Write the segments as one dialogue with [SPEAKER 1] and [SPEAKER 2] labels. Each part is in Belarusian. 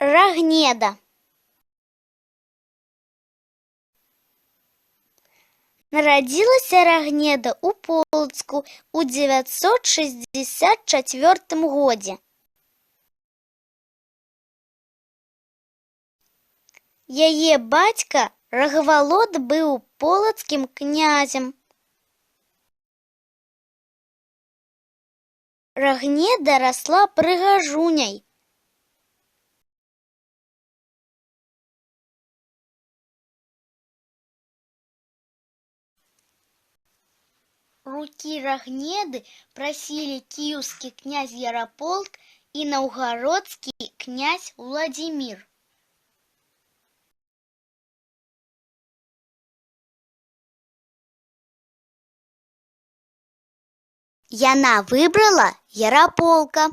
[SPEAKER 1] Рагнеда. Нарадзілася Рагнеда ў Полацку ў 964 годзе. Яе бацька Рагвалод быў полацкім князем. Рагнеда расла прыгажуняй. Рукі Рагнеды прасілі кіеўскі князь Яраполк і наўгародскі князь Уладзімір. Яна выбрала Яраполка.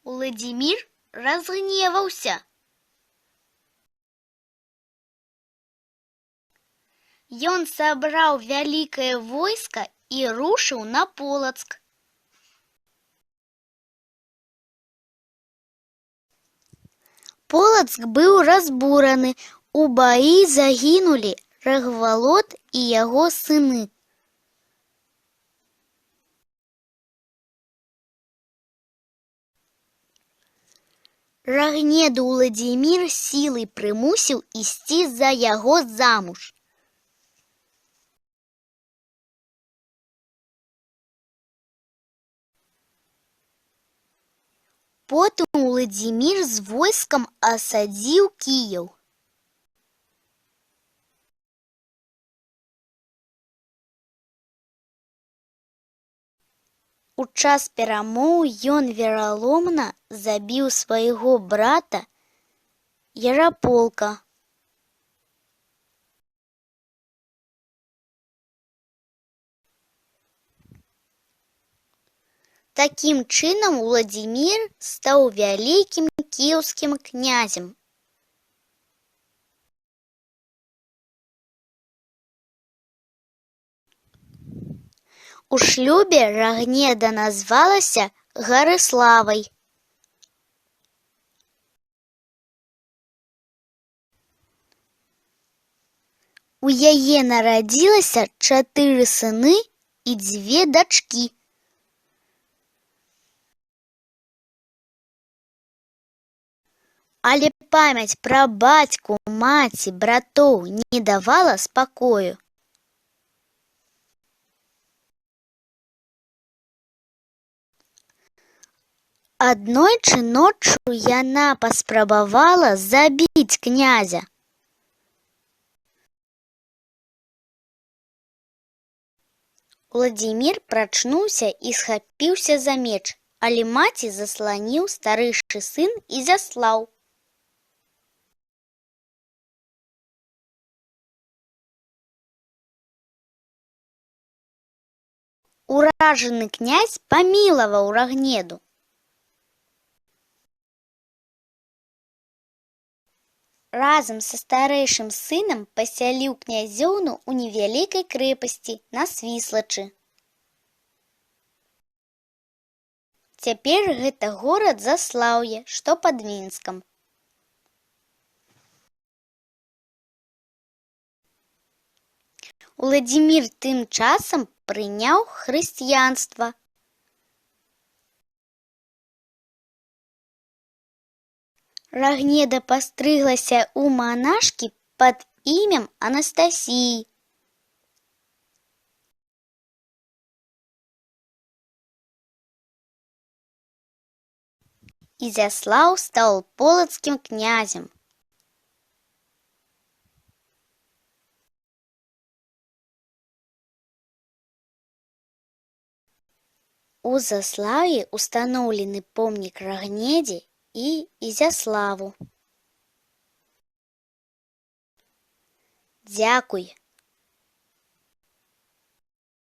[SPEAKER 1] Уладзімір разгневаўся. Ён сабраў вялікае войска і рушыў на Полацк. Полацк быў разбураны, у баі загінулі Рагвалод і яго сыны. Рагнеду Уладзімір сілай прымусіў ісці за яго замуж. Потым Уладзімір з войскам асадзіў Кіеў. У час перамоў ён вераломна забіў свайго брата Яраполка. Такім чынам Уладзімір стаў вялікім кіеўскім князем. У шлюбе Рагнеда назвалася Гарыславай. У яе нарадзілася 4 сыны і 2 дачкі. Але памяць пра бацьку, маці, братоў не давала спакою. Аднойчы ноччу яна паспрабавала забіць князя. Уладзімір прачнуўся і схапіўся за меч, але маці засланіў старэйшы сын Ізяслаў. Уражаны князь памілаваў Рагнеду. Разам са старэйшым сынам пасяліў князёўну ў невялікай крэпасці на Свіслачы. Цяпер гэта горад Заслаўе, што пад Мінскам. Уладзімір тым часам прыняў хрысціянства. Рагнеда пастрыглася ў манашкі пад імем Анастасіі. Ізяслаў стаў полацкім князем. У Заслаўі устаноўлены помнік Рагнедзе і Ізяславу. Дзякуй.